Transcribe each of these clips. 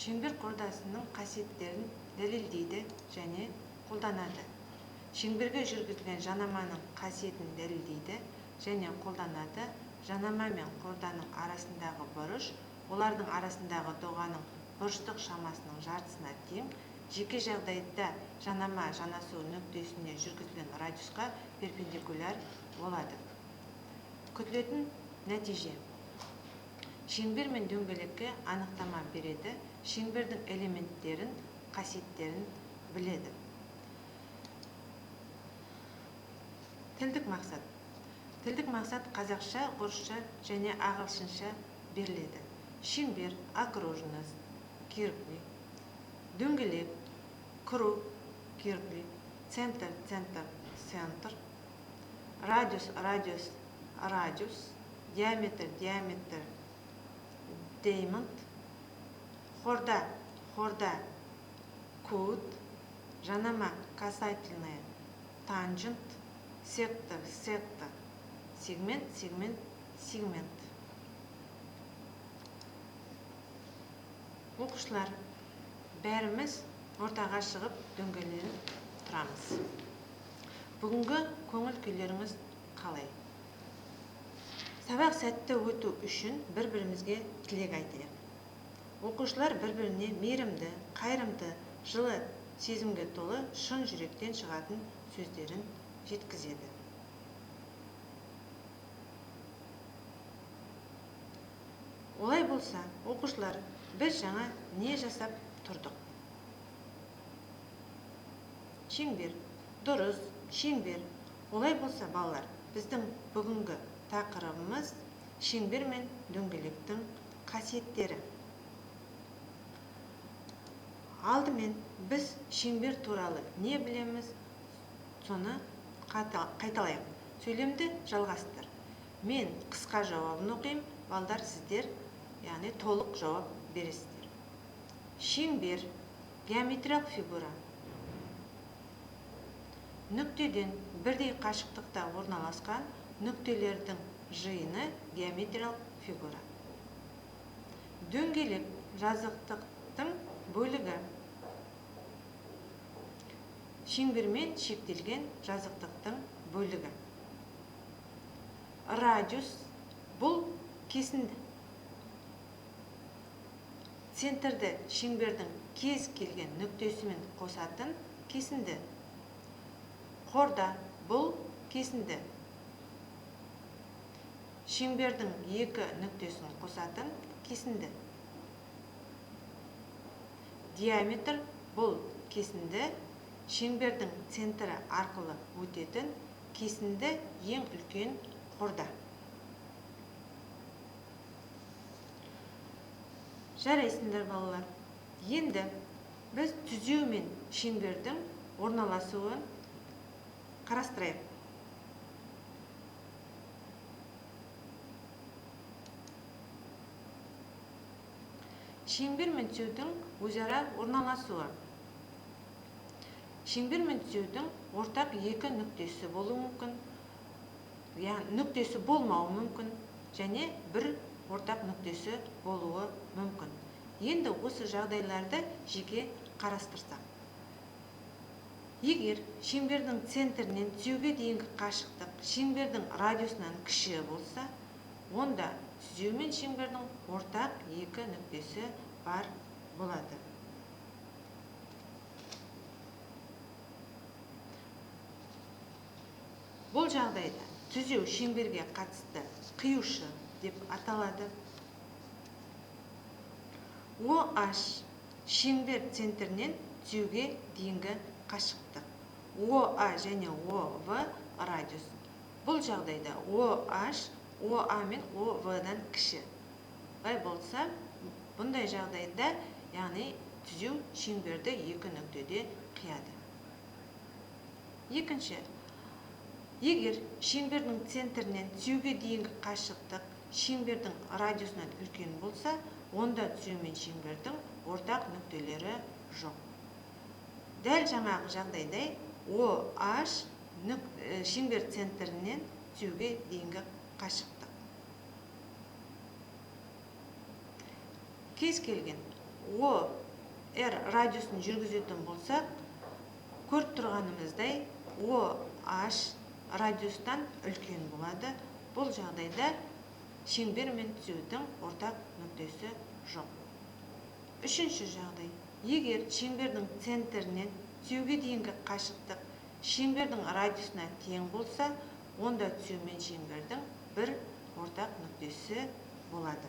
шеңбер қордасының қасиеттерін дәлелдейді және қолданады. Шеңберге жүргізілген жанаманың қасиетін дәлелдейді және қолданады. Жанама мен қорданың арасындағы бұрыш олардың арасындағы доғаның бұрыштық шамасының жартысына тең. Жеке жағдайда жанама жанасу нүктесіне жүргізілген радиусқа перпендикуляр болады. Күтілетін нәтиже. Шеңбер мен дөңгелекке анықтама береді. Шеңбердің элементтерін, қасиеттерін біледі. Тілдік мақсат. Тілдік мақсат қазақша, орысша және ағылшынша беріледі. Шеңбер, окружность, кирпич, дөңгелек, круг, кирпич, центр, центр, радиус, радиус, диаметр, диамond, хорда, кут, жанама, касательная, тангент, сектор, сегмент, Оқушылар, бәріміз ортаға шығып дөңгеленіп тұрамыз. Бүгінгі көңіл күйлеріңіз қалай? Сабақ сәтті өту үшін бір-бірімізге тілек айтайық. Оқушылар бір-біріне мейірімді, қайырымды, жылы сезімге толы, шын жүректен шығатын сөздерін жеткізеді. Олай болса, оқушылар, біз жаңа не жасап тұрдық? Шеңбер, дұрыс, шеңбер. Олай болса, балалар, біздің бүгінгі тақырыбымыз шеңбер мен дөңгелектің қасиеттері. Алдымен біз шеңбер туралы не білеміз, соны қайталайық. Сөйлемді жалғастыр. Мен қысқа жауабын оқимын, балдар сіздер, яғни толық жауап бересіздер. Шеңбер, геометриялық фигура. Нүктеден бірдей қашықтықта орналасқан нүктелердің жиыны геометриялық фигура. Дөңгелек, жазықтықтың бөлігі. Шеңбермен шектелген жазықтықтың бөлігі. Радиус, бұл кесінді. Центрді шеңбердің кез келген нүктесімен қосатын кесінді. Хорда, бұл кесінді. Шеңбердің екі нүктесін қосатын кесінді. Диаметр, бұл кесінді. Шеңбердің центрі арқылы өтетін кесінді ең үлкен хорда. Жарайсыңдар, балалар. Енді біз түзеу мен шеңбердің орналасуын қарастырайық. Шеңбер мен түзеудің өзара орналасуы. Шеңбер мен түзеудің ортақ екі нүктесі болуы мүмкін, нүктесі болмауы мүмкін, және бір ортақ нүктесі болуы мүмкін. Енді осы жағдайларды жеке қарастырсақ. Егер шеңбердің центрінен түзеуге дейінгі қашықтық шеңбердің радиусынан кіші болса, онда түзеу мен шеңбердің ортақ екі нүктесі бар болады. Бұл жағдайда түзеу шеңберге қатысты қиюшы деп аталады. OH шеңбер центрінен түзеуге дейінгі қашықтық. OA және OV радиус. Бұл жағдайда OH OA мен OV-дан кіші. Бұлай болса, бұндай жағдайда, яғни түзеу шеңберді екі нүктеде қияды. Екінші, егер шеңбердің центрінен түзеуге дейінгі қашықтық шеңбердің радиусынан үлкен болса, онда түзеу мен шеңбердің ортақ нүктелері жоқ. Дәл жаңағы жағдайдай OH шеңбер центрінен түзеуге дейінгі қашықтық. Кез келген о р радиусын жүргізетін болсақ, көріп тұрғанымыздай о h радиустан үлкен болады. Бұл жағдайда шеңбер мен түзеудің ортақ нүктесі жоқ. Үшінші жағдай. Егер шеңбердің центрінен түзеуге дейінгі қашықтық шеңбердің радиусына тең болса, онда түзеу мен шеңбердің бір ортақ нүктесі болады.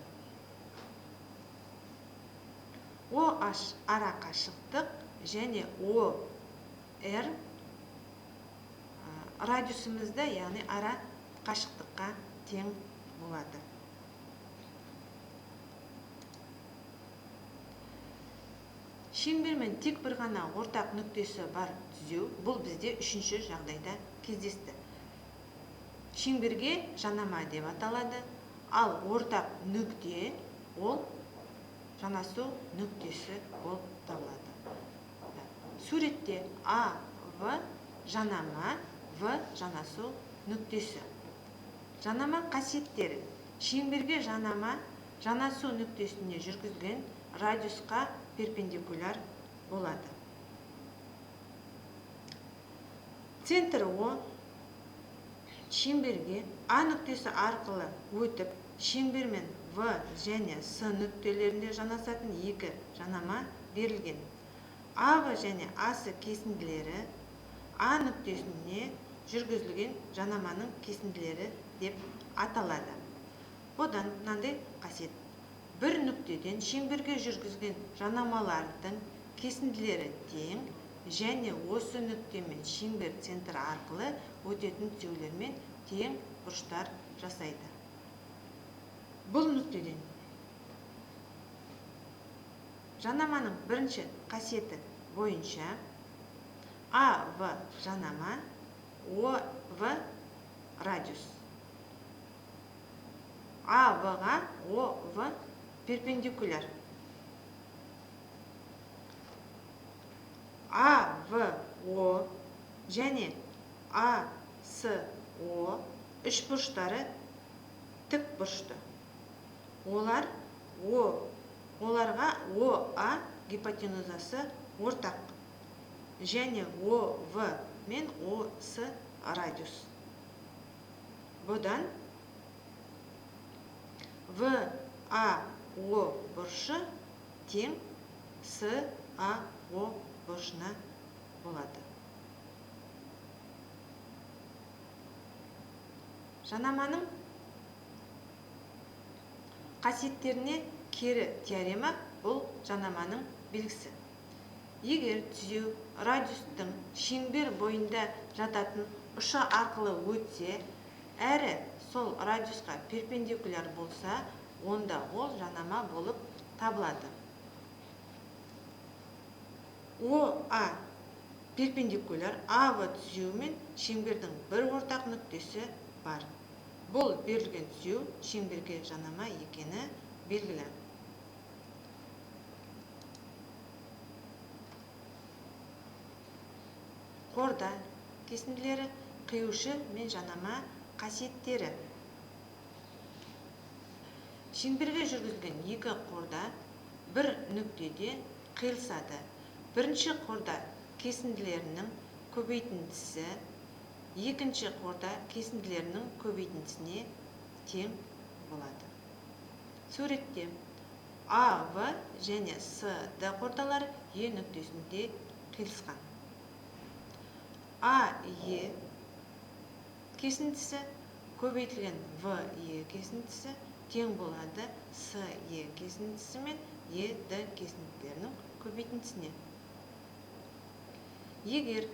OH ара қашықтық және OR радиусымызда, яғни ара қашықтыққа тең болады. Шеңбермен тек бір ғана ортақ нүктесі бар түзеу, бұл бізде үшінші жағдайда кездесті. Шеңберге жанама деп аталады, ал ортақ нүкте ол жанасу нүктесі болып табылады. Суретте А, В жанама, В жанасу нүктесі. Жанама қасиеттері. Шеңберге жанама жанасу нүктесіне жүргізген радиусқа перпендикуляр болады. Центр О шеңберге А нүктесі арқылы өтіп, шеңбермен В және С нүктелерінде жанасатын екі жанама берілген. АВ және АС кесінділері А нүктесіне жүргізілген жанаманың кесінділері деп аталады. Одан мынандай қасиет. Бір нүктеден шеңберге жүргізген жанамалардың кесінділері тең және осы нүктемен шеңбер центрі арқылы өтетін түзеулермен тең бұрыштар жасайды. Бұл нүктеден жанаманың бірінші қасиеті бойынша АВ жанама, ОВ радиус. АВ-ға ОВ перпендикуляр. АВО және АСО үш бұрыштары тік бұрышты. Оларға ОА гипотенузасы ортақ және ОВ мен ОС радиус. Бұдан ВАО бұрышы тең САО бұрышына болады. Жанаманың қасиеттеріне кері теорема бұл жанаманың белгісі. Егер түзеу радиустың шеңбер бойында жататын ұшы арқылы өтсе, әрі сол радиусқа перпендикуляр болса, онда ол жанама болып табылады. ОА перпендикуляр АВ түзеу мен шеңбердің бір ортақ нүктесі бар. Бұл берілген түзеу шеңберге жанама екені белгілі. Қорда кесінділері, қиюшы мен жанама қасиеттері. Шеңберге жүргізілген екі қорда бір нүктеде қиылысады. Бірінші қорда кесінділерінің көбейтіндісі екінші қорда кесінділерінің көбейтіндісіне тең болады. Суретте АВ және СД қордалары Е нүктесінде қиылысқан. АЕ кесіндісі көбейтілген ВЕ кесіндісі тең болады СЕ кесіндісі мен ЕД кесінділерінің көбейтіндісіне. Егер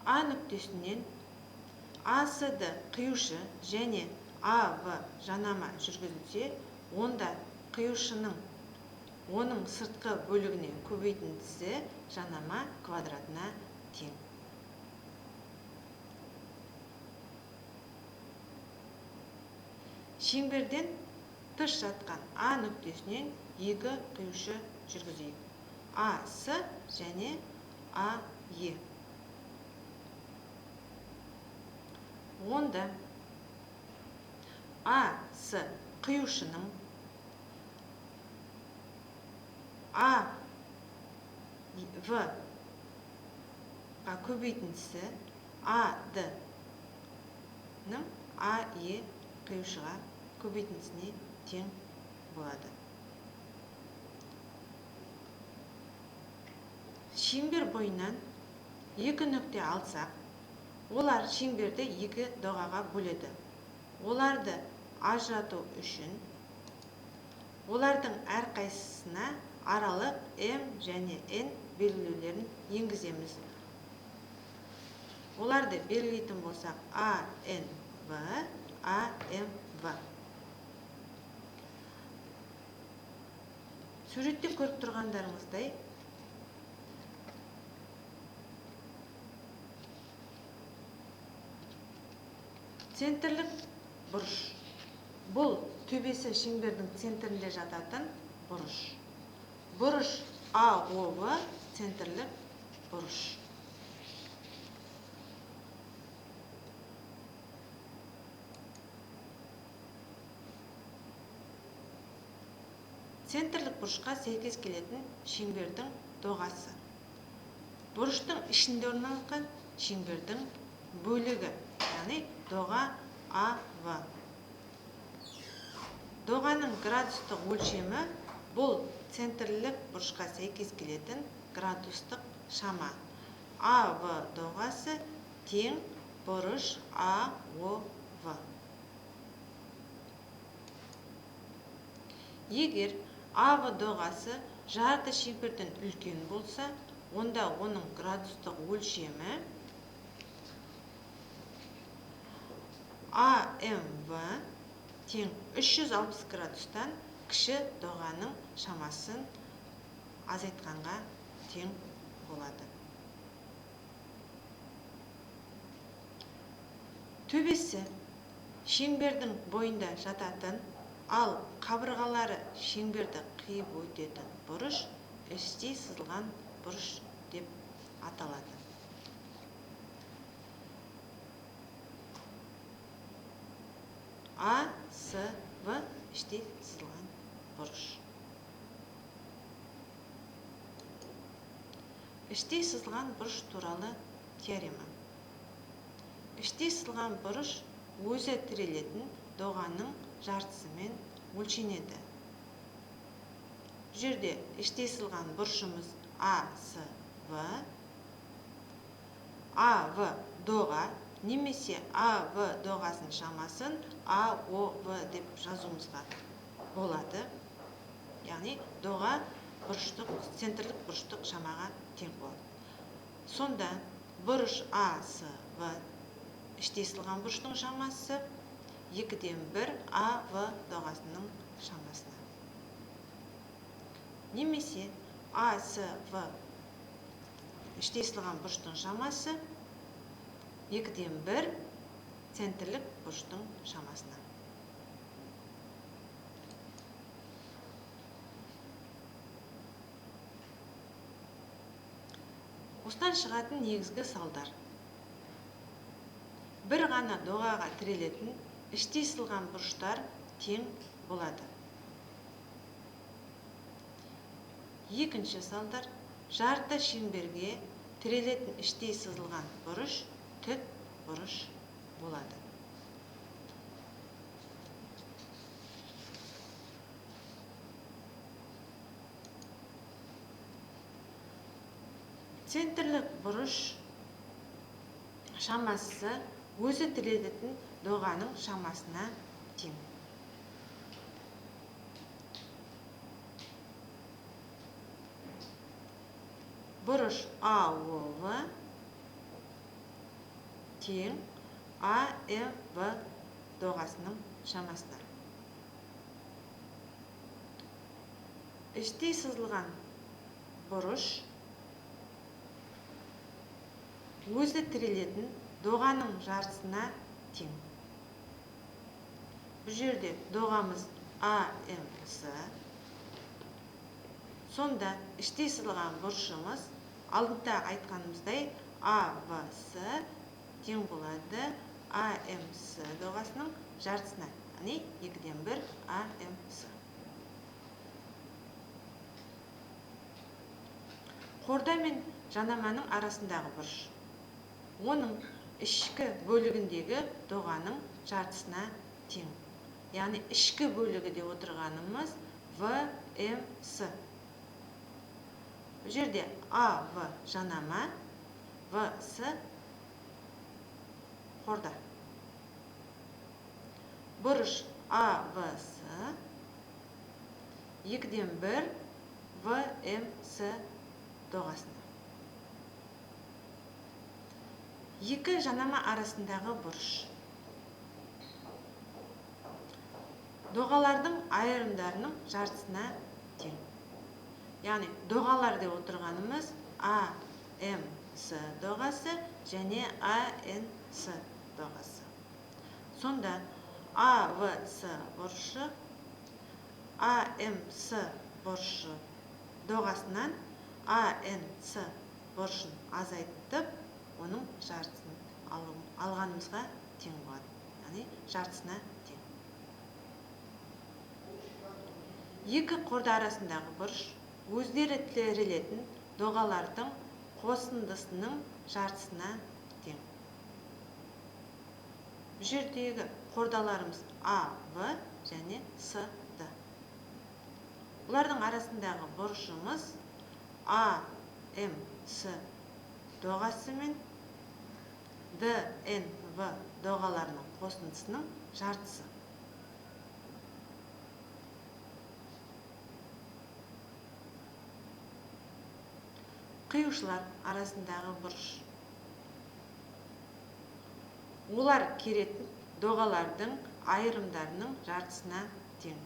А нүктесінен АСД қиюшы және АВ жанама жүргізілсе, онда қиюшының оның сыртқы бөлігіне көбейтіндісі жанама квадратына тең. Шеңберден тыс жатқан А нүктесінен екі қиюшы жүргізейік. АС және АЕ. Онда АС қиюшының АЕ В-ға көбейтіндісі АД-ның АЕ қиюшыға көбейтіндісіне тең болады. Шеңбер бойынан екі нүкте алсақ, олар шеңберді екі доғаға бөледі. Оларды ажырату үшін олардың әрқайсысына аралық М және N белгілеулерін енгіземіз. Оларды белгілейтін болсақ, ANV, AMV. Суретте көріп тұрғандарыңыздай, центрлік бұрыш. Бұл төбесі шеңбердің центрінде жататын бұрыш. Бұрыш АОВ центрлік бұрыш. Центрлік бұрышқа сәйкес келетін шеңбердің доғасы. Бұрыштың ішінде орналасқан шеңбердің бөлігі, яғни доға АВ. Доғаның градустық өлшемі бұл центрлік бұрышқа сәйкес келетін градустық шама. АВ доғасы тең бұрыш АОВ. Егер АВ доғасы жарты шеңберден үлкен болса, онда оның градустық өлшемі АМВ тең 360 градустан кіші доғаның шамасын азайтқанға тең болады. Төбесі шеңбердің бойында жататын, ал қабырғалары шеңберді қиып өтетін бұрыш іштей сызылған бұрыш деп аталады. АСВ іштей сызылған бұрыш. Іштей сызылған бұрыш туралы теорема. Іштей сызылған бұрыш өзі тірелетін доғаның жартысымен өлшенеді. Жерде іштей сызылған бұрышымыз АСВ, АВ доға немесе АВ доғасын шамасын АОВ деп жазуымызға болады. Яғни доға центрлік бұрыштық шамаға тең болады. Сонда бұрыш АСВ іштей сызылған бұрыштың шамасы 2/1 АВ доғасының шамасына. Немесе АСВ іштей сызылған бұрыштың шамасы 2/1 центрлік бұрыштың шамасына. Осыдан шығатын негізгі салдар. Бір ғана доғаға тірелетін іштей сызылған бұрыштар тең болады. Екінші салдар, жарты шеңберге тірелетін іштей сызылған бұрыш тік бұрыш болады. Центрлік бұрыш шамасы өзі тірелетін доғаның шамасына тең. Бұрыш АОВ тең АМВ доғасының шамасына. Іштей сызылған бұрыш өзі тірелетін доғаның жартысына тең. Бұл жерде доғамыз АМС. Сонда іштей сызылған бұрышымыз алдында айтқанымыздай АВС тең болады АМС доғасының жартысына, яғни 2/1 АМС. Қорда мен жанаманың арасындағы бұрыш. Оның ішкі бөлігіндегі доғаның жартысына тең. Яғни ішкі бөлігіде отырғанымыз ВМС. Бұл жерде АВ жанама, ВС қорда. Бұрыш АВС 2-ден 1 ВМС доғасына. Екі жанама арасындағы бұрыш. Доғалардың айырымдарының жартысына тең. Яғни доғалар деп отырғанымыз АМС доғасы және АНС доғасы. Сонда АВС бұрышы АМС бұрышы доғасынан АНС бұрышын азайтып, оның жартысын алғанымызға тең болады. Яғни жартысына тең. Екі қорда арасындағы бұрыш өздері тірелетін доғалардың қосындысының жартысына тең. Бұл жердегі қордаларымыз АВ және СД. Бұлардың арасындағы бұрышымыз АМС доғасы мен ДНВ доғаларының қосындысының жартысы. Қиюшылар арасындағы бұрыш. Олар керетін доғалардың айырымдарының жартысына тең.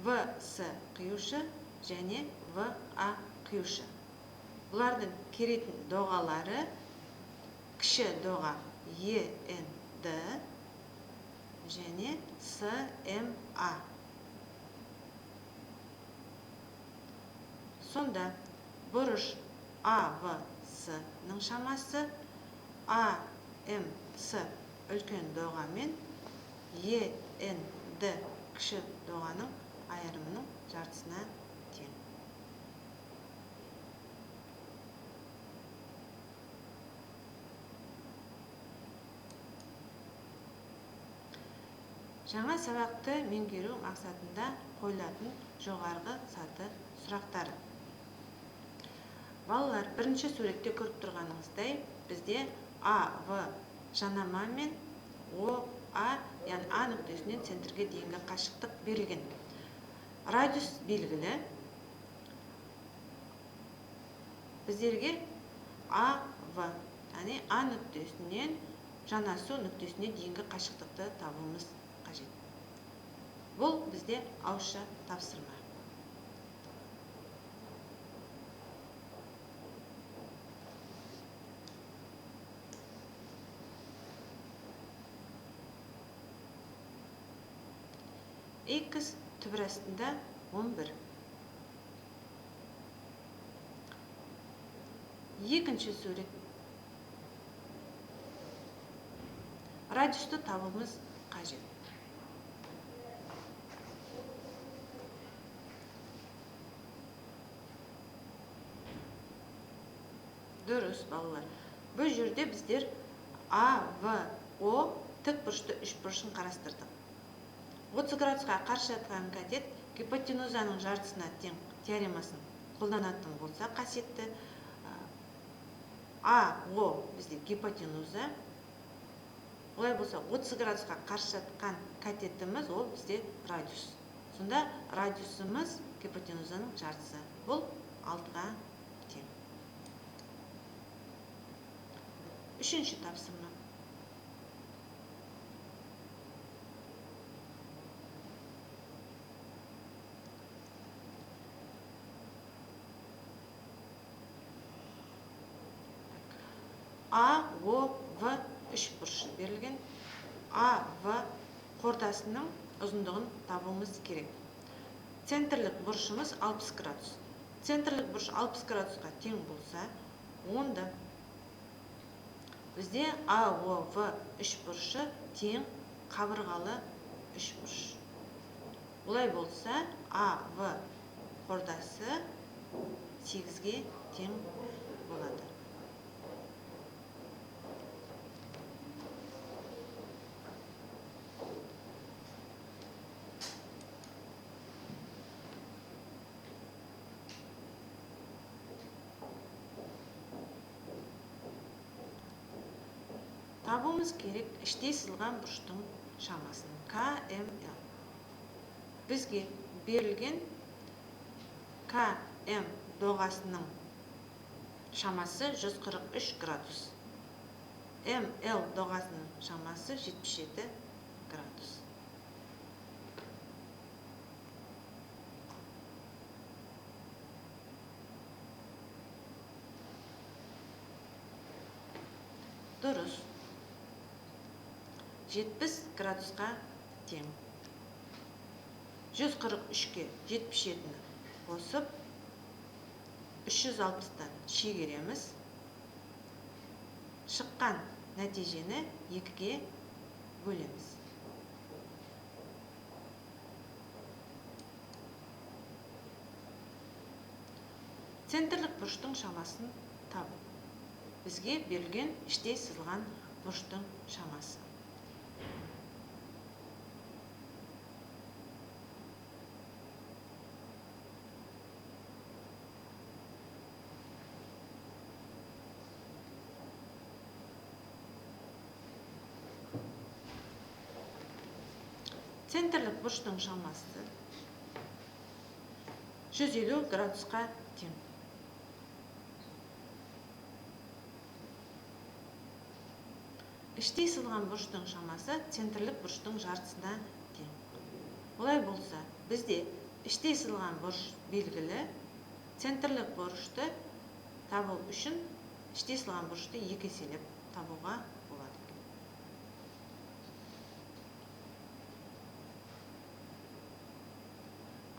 ВС қиюшы және ВА қиюшы. Бұлардың керетін доғалары кіші доға ЕНД және СМА. Сонда бұрыш АВС-ның шамасы АМС үлкен доға мен ЕНД кіші доғаның айырымының жартысына тең. Жаңа сабақты меңгеру мақсатында қойылатын жоғарғы саты сұрақтары. Балалар, бірінші суретте көріп тұрғаныңыздай, бізде АВ жанама мен ОА, яғни А нүктесінен центрге дейінгі қашықтық берілген. Радиус белгілі. Біздерге АВ, яғни А нүктесінен жанасу нүктесіне дейінгі қашықтықты табуымыз қажет. Бұл бізде ауызша тапсырма. X түбір астында 11. Екінші сурет. Радиусты табуымыз қажет. Дұрыс, балалар. Бұл жерде біздер АВО тік бұрышты үш бұрышын қарастырдық. 30 градусқа қарсы жатқан катет гипотенузаның жартысына тең теоремасын қолданатын болса қасиетті АО бізде гипотенуза. Олай болса 30 градусқа қарсы жатқан катетіміз ол бізде радиус. Сонда радиусымыз гипотенузаның жартысы. Бұл 6-ға тең. Үшінші тапсырма. АОВ үш бұрышы берілген. АВ қордасының ұзындығын табуымыз керек. Центрлік бұрышымыз 60 градус. Центрлік бұрыш 60 градусқа тең болса, онда бізде АОВ үш бұрышы тең қабырғалы үш бұрыш. Олай болса, АВ қордасы 8-ге тең болады. Табуымыз керек іштей сызылған бұрыштың шамасын КМЛ. Бізге берілген КМ доғасының шамасы 143 градус. МЛ доғасының шамасы 77 градус. Дұрыс. 70 градусқа тең. 143-ке 77-ні қосып, 360-тан шегереміз. Шыққан нәтижені 2-ге бөлеміз. Центрлік бұрыштың шамасын табу. Бізге берілген іштей сызылған бұрыштың шамасы. Центрлік бұрыштың шамасы 150 градусқа тең. Іштей сызылған бұрыштың шамасы центрлік бұрыштың жартысына тең. Олай болса, бізде іштей сызылған бұрыш белгілі, центрлік бұрышты табу үшін іштей сызылған бұрышты 2 еселеп табуға болады.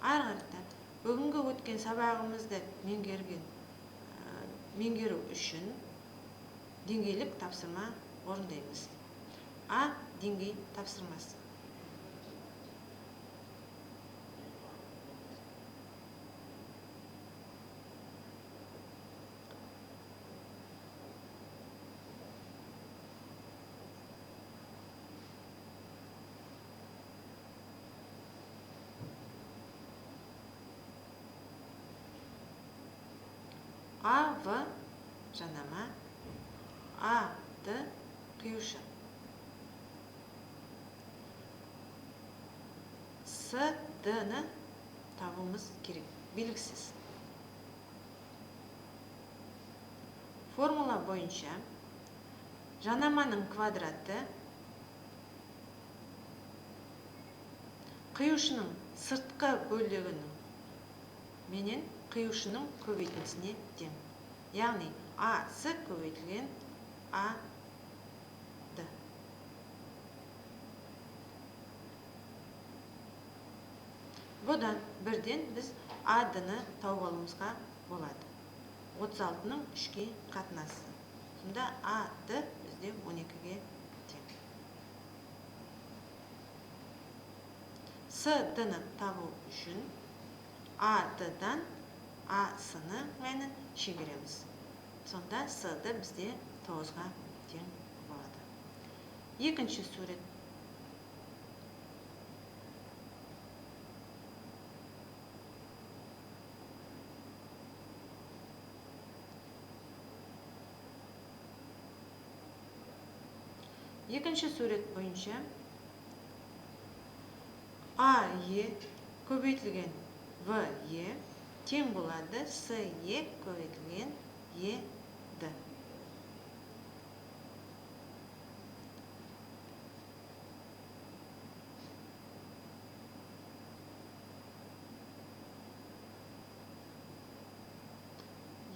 Арғарта, бүгінгі өткен сабағымызды меңгеру үшін деңгейлік тапсырма орындаймыз. А. Деңгей тапсырмасы. АВ жанама, АД қиюшы. СД-ні табуымыз керек, белгісіз. Формула бойынша жанаманың квадраты қиюшының сыртқы бөлігінің менен қиюшының көбейтіндісіне тең. Яғни АС көбейтілген АД. Бұдан бірден біз АД-ны тауып алуымызға болады. 36-ның 3-ге қатынасы. Сонда АД бізде 12-ге тең. СД-ны табу үшін АД-дан АС-ны мәнін шегереміз. Сонда СД бізде 9-ға тең болады. Екінші сурет. Екінші сурет бойынша АЕ көбейтілген ВЕ тең болады СЕ көбейтілген ЕД.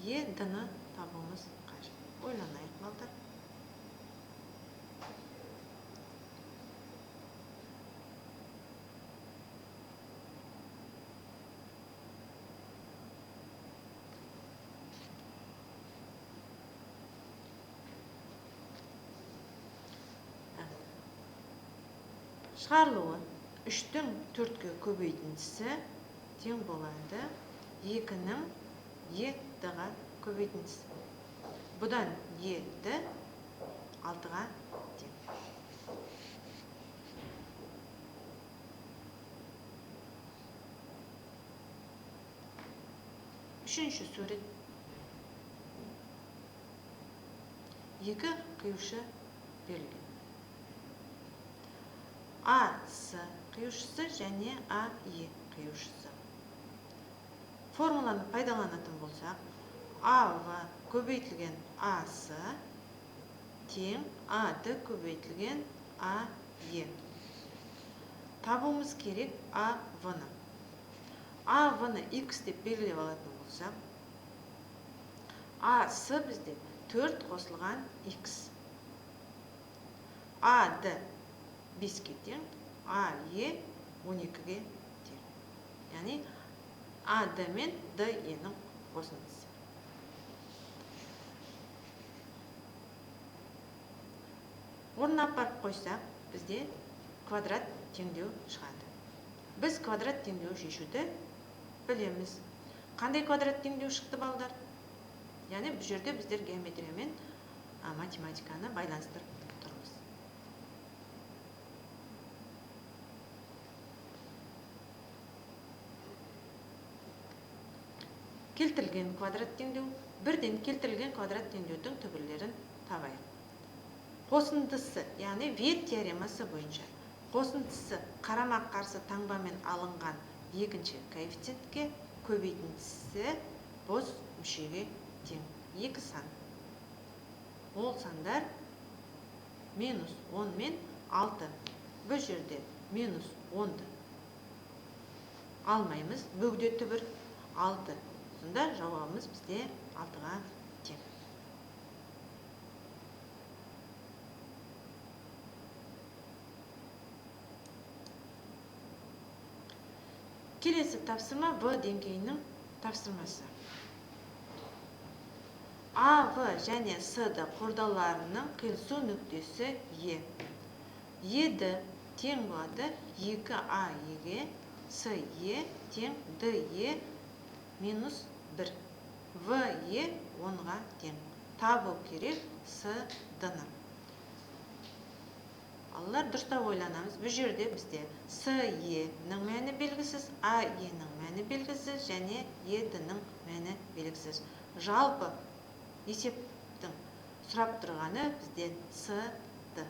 ЕД-ны табуымыз қажет. Ойланайық, балдар. Шығарылуы 3-дің 4-ге көбейтіндісі тең болады 2-ның е д-ға көбейтіндісі. Бұдан е д 6-ға тең. Үшінші сурет. Екі қиюшы берілген. А, С қиюшысы және А, Е қиюшысы. Формуланы пайдаланатын болсақ, А, В көбейтілген А, С тең А, Д көбейтілген А, Е. Табуымыз керек А, В-ны. А, В-ны X деп белгілеп алатын болсақ, А, С бізде 4 қосылған X. А, Д 5-ке тең, А, Е 12-ге тең. Яғни А, Д мен Д, Е-нің қосындысы. Орнына апарып қойсақ, бізде квадрат теңдеу шығады. Біз квадрат теңдеу шешуді білеміз. Қандай квадрат теңдеу шықты, балдар? Яғни бұл жерде біздер геометрия мен математиканы байланыстырып тұрмыз. Келтірілген квадрат теңдеу. Бірден келтірілген квадрат теңдеудің түбірлерін табайық. Қосындысы, яғни Вет теоремасы бойынша қосындысы қарама қарсы таңбамен алынған екінші коэффициентке көбейтіндісі бос мүшеге тең. Екі сан. Ол сандар -10 мен 6. Бұл жерде -10-ды алмаймыз. Бөгде түбір 6. Сонда жауабымыз бізде 6-ға тең. Келесі тапсырма В деңгейінің тапсырмасы. А, В және С-ді қордаларының қиылысу нүктесі Е. Е-ді тең болады 2А Е-ге, С-Е тең Д-Е -1. В-Е 10-ға тең. Табу керек С-дыны. Аллар дұрыстап ойланамыз. Бұл жерде бізде С-Е-нің мәні белгісіз, А-Е-нің мәні белгісіз және Е-дінің мәні белгісіз. Жалпы есептің сұрап тұрғаны бізден С-ды.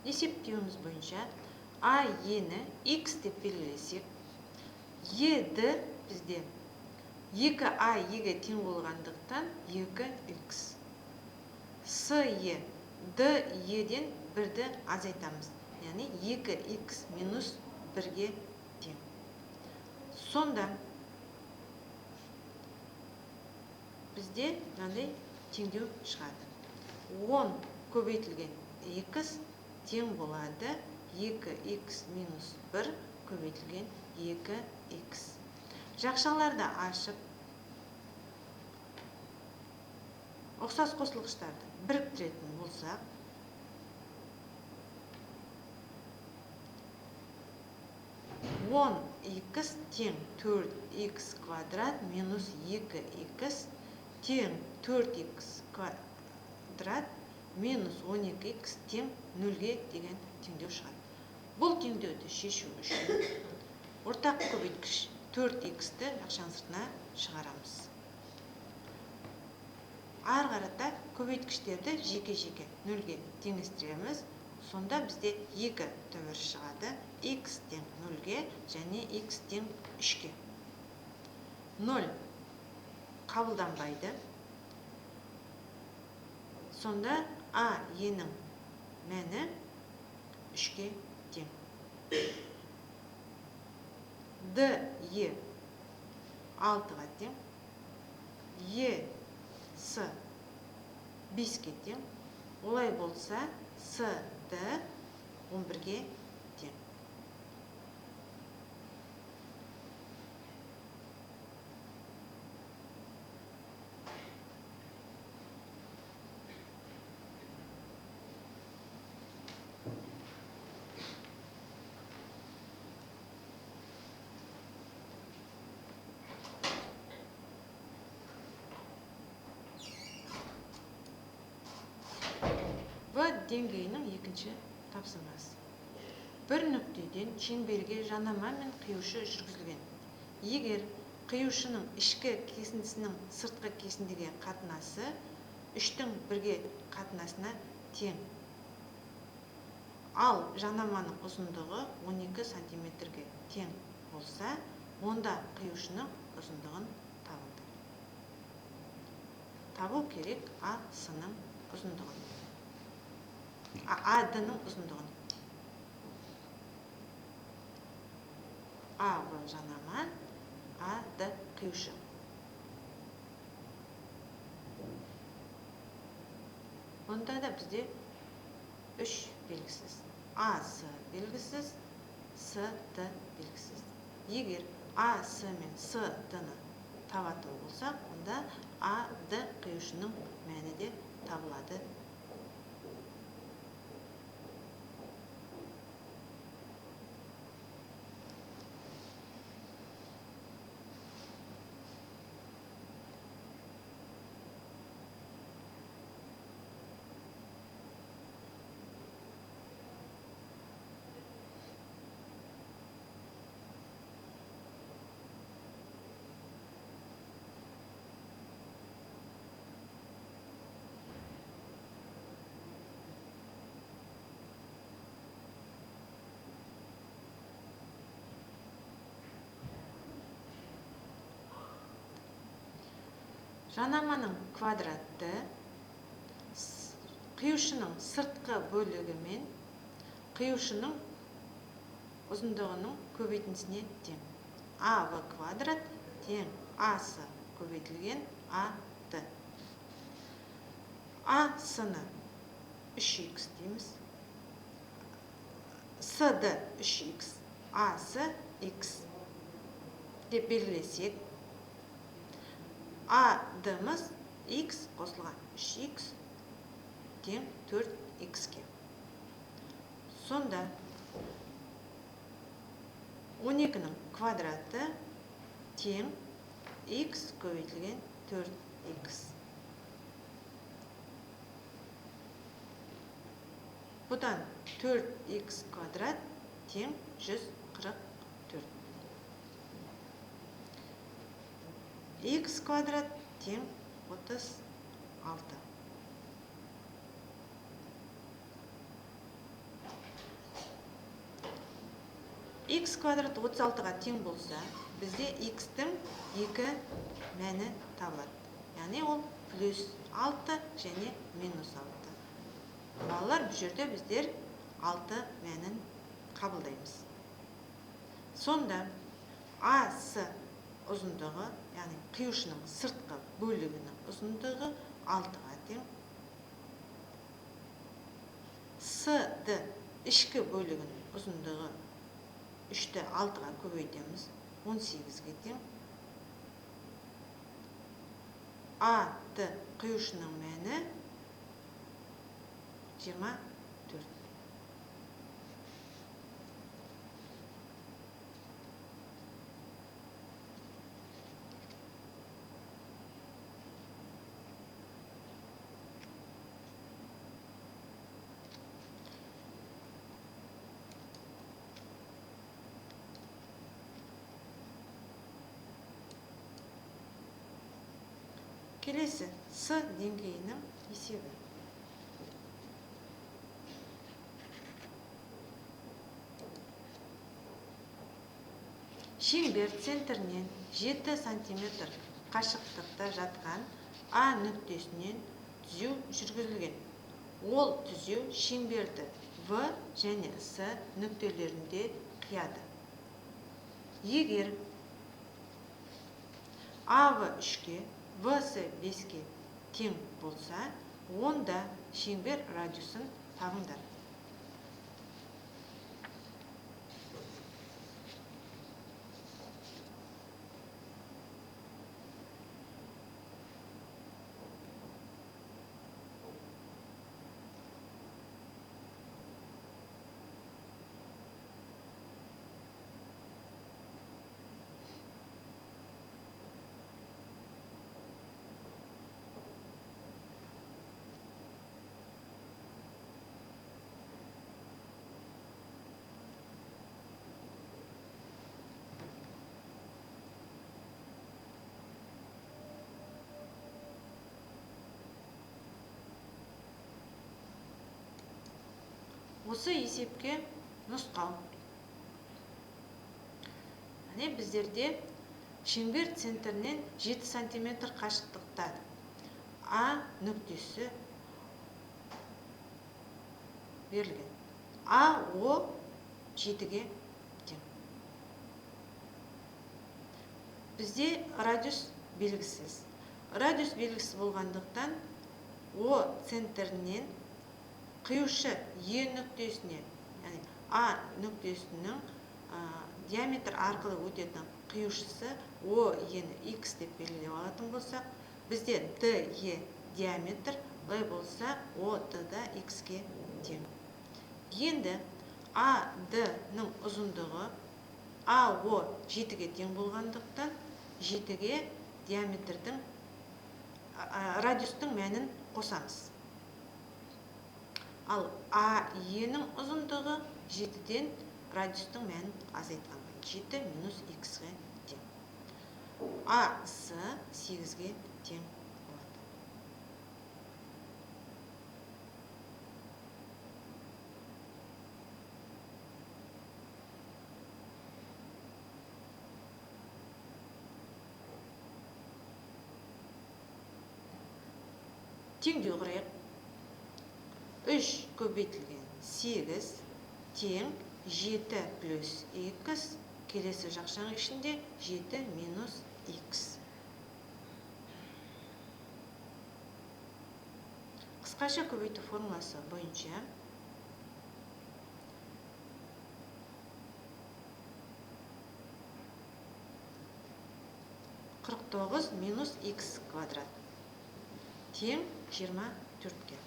Есептеуіміз бойынша А-Е-ні X деп белгілесек, Е-ді бізде 2А-Е-ге тең болғандықтан 2X. С-Е Д-Еден 1-ді азайтамыз. Яғни 2X минус 1-ге тең. Сонда бізде мынандай теңдеу шығады. 10 көбейтілген X тең болады 2X минус 1 көбейтілген 2X. Жақшаларды ашып, ұқсас қосылғыштарды біріктіретін болсақ, 10X тең 4X квадрат минус 2X тең 4X квадрат минус 12X тең 0-ге деген теңдеу шығады. Бұл теңдеуді шешу үшін ортақ көбейткіш 4X-ті жақшаның сыртына шығарамыз. Ары қарата көбейткіштерді жеке-жеке 0-ге теңестіреміз. Сонда бізде 2 түбір шығады. X тең 0-ге және X тең 3-ге. 0 қабылданбайды. Сонда А-Е-нің мәні 3-ге тең. Д-Е 6-ға тең. Е-С 5-ке тең. Олай болса, С-ді 11-ге тең. В деңгейінің екінші тапсырмасы. Бір нүктеден шеңберге жанама мен қиюшы жүргізілген. Егер қиюшының ішкі кесіндісінің сыртқы кесіндіге қатынасы 3-тің 1-ге қатынасына тең, ал жанаманың ұзындығы 12 сантиметрге тең болса, онда қиюшының ұзындығын табыңдар. Табу керек А-сының ұзындығын. А-дының ұзындығын. А-в жанама, А-д қиюшы. Онда да бізде 3 белгісіз. А-с белгісіз, С-д белгісіз. Егер А-с мен С-дны табатын болсақ, онда А-д қиюшының мәні де табылады. Жанаманың квадраты қиюшының сыртқы бөлігі мен қиюшының ұзындығының көбейтіндісіне тең. А-в квадрат тең А-с көбейтілген А-д. А-сыны 3х дейміз. С-ді 3х, А-сы х деп белгілесек, А-дымыз х қосылған 3х тең 4х-ке. Сонда 12-ның квадраты тең х көбейтілген 4х. Бұдан 4х квадрат тең 144. Х квадрат тең 36. Х квадрат 36-ға тең болса, бізде х-тің 2 мәні табылады. Яғни ол плюс 6 және минус 6. Балалар, бұл жерде біздер 6 мәнін қабылдаймыз. Сонда А-с ұзындығы, яғни қиюшының сыртқы бөлігінің ұзындығы 6-ға тең. С-ді ішкі бөлігінің ұзындығы 3-ті 6-ға көбейтеміз, 18-ге тең. А-ды қиюшының мәні 24. Келесі С деңгейінің есебі. Шеңбер центрінен 7 сантиметр қашықтықта жатқан А нүктесінен түзеу жүргізілген. Ол түзеу шеңберді В және С нүктелерінде қияды. Егер АВ 3-ке, ВС 5-ке тең болса, онда шеңбер радиусын табыңдар. Осы есепке нұсқау. Біздерде шеңбер центрінен 7 см қашықтықта А нүктесі берілген. АО 7-ге тең. Бізде радиус белгісіз. Радиус белгісіз болғандықтан О центрінен қиюшы Е нүктесіне, яғни А нүктесінің диаметр арқылы өтетін қиюшысы О ені X деп белгілеп алатын болсақ, бізде DE диаметр, былай болса OD да X-ге тең. Енді AD-ның ұзындығы AO 7-ге тең болғандықтан 7-ге диаметрдің радиустың мәнін қосамыз. Ал AE-ның ұзындығы 7-ден радиустың мәнін азайтқан. 7 минус X-ге тең. AC 8-ге тең болады. Теңдеу құрайық. 3 көбейтілген 8 тең 7 плюс X, келесі жақшаның ішінде 7 минус X. Қысқаша көбейту формуласы бойынша қырық тоғыз минус X квадрат тең 24-ге.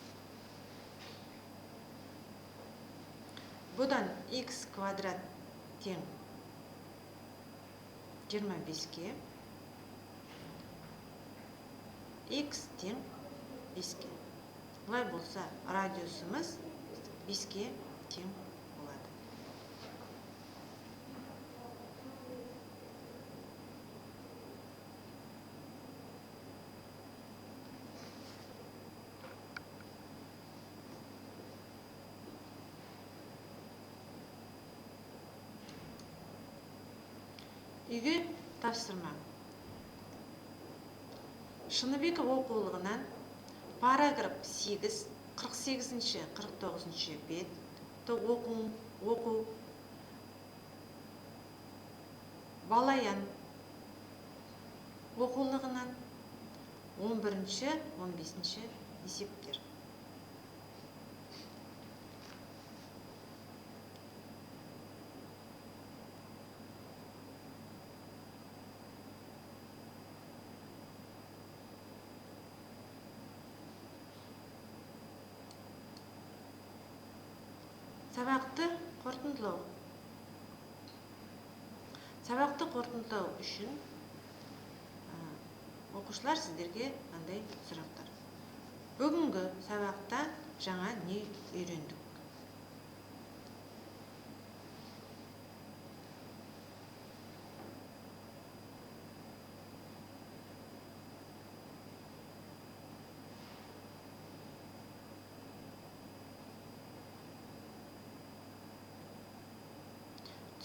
Бұдан X квадрат тең 25-ге, X тең 5-ге. Бұлай болса, радиусымыз 5-ге тең болады. Үйге тапсырма. Шыныбеков оқулығынан параграф 8, 48-ші, 49-ші бет оқу, Балаян оқулығынан 11-ші, 15-ші есептер. Сабақты қорытындылау. Сабақты қорытындылау үшін оқушылар сіздерге қандай сұрақтар. Бүгінгі сабақта жаңа не үйрендік?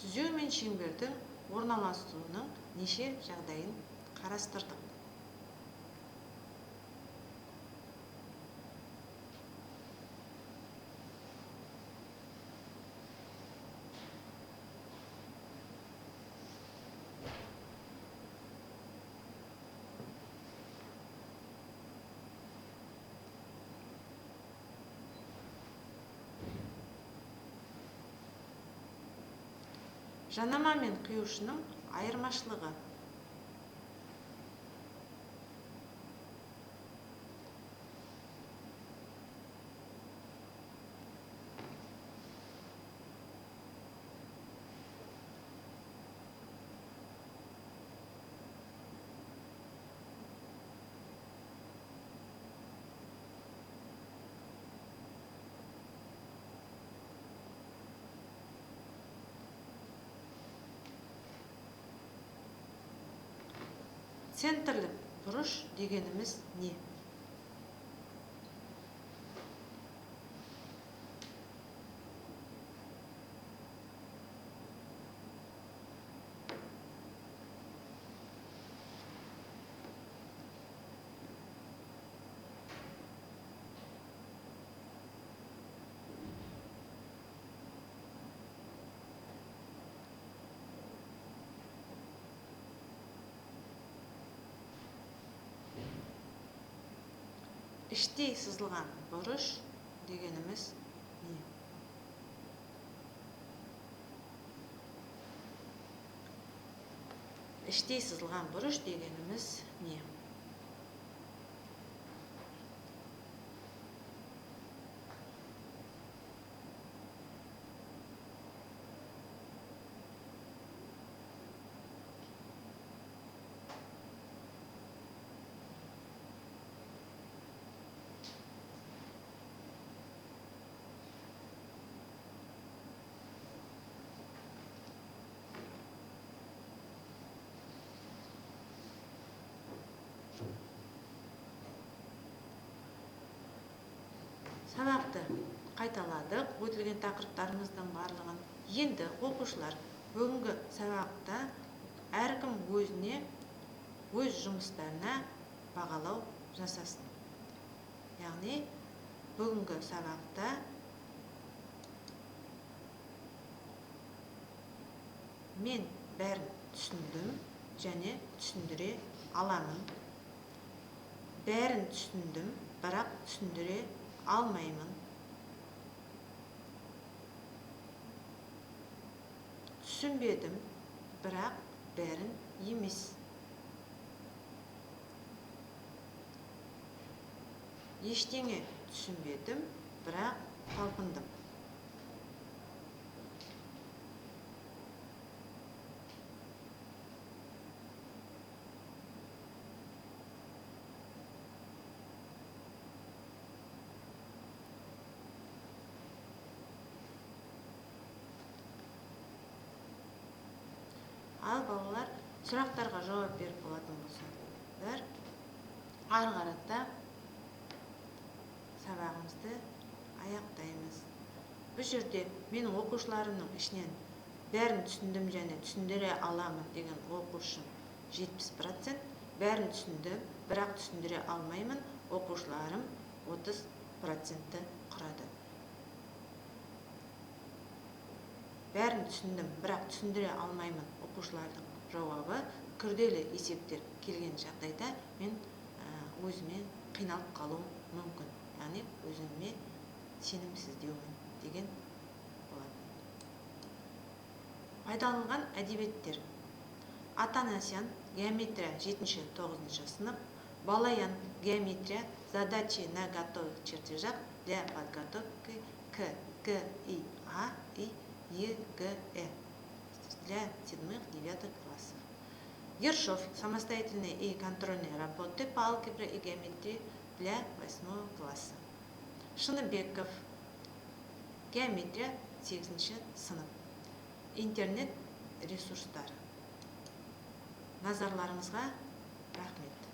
Түзеу мен шеңбердің орналасуының неше жағдайын қарастырдық. Жанама мен құюшының айырмашылығы. Центрлік бұрыш дегеніміз не? Іштей сызылған бұрыш дегеніміз не? Іштей сызылған бұрыш дегеніміз не? Сабақты қайталадық, өтілген тақырыптарымыздың барлығын. Енді оқушылар бүгінгі сабақта әркім өзіне, өз жұмыстарына бағалау жасасын. Яғни, бүгінгі сабақта мен бәрін түсіндім және түсіндіре аламын. Бәрін түсіндім, бірақ түсіндіре алмаймын. Түсінбедім, бірақ бәрін емес. Ештеңе түсінбедім, бірақ талпындым. Ал балалар сұрақтарға жауап беріп болатын болсаңыздар, ары қарата сабағымызды аяқтаймыз. Бұл жерде менің оқушыларымның ішінен бәрін түсіндім және түсіндіре аламын деген оқушым 70%, бәрін түсіндім, бірақ түсіндіре алмаймын оқушыларым 30% құрады. Бәрін түсіндім, бірақ түсіндіре алмаймын оқушылардың жауабы күрделі есептер келген жағдайда мен өзіме қиналып қалуым мүмкін. Яғни өзіме сенімсіздеумін деген болады. Пайдаланылған әдебиеттер: Атанасян геометрия 7-9 сынып, Балаян геометрия задачи на готовых чертежах для подготовки к ГИА и ЕГЭ для 7-9 классов. Ершов самостоятельные и контрольные работы по алгебре и геометрии для 8 класса. Шыныбеков геометрия 8 сынып. Интернет ресурстары. Назарларыңызға рахмет.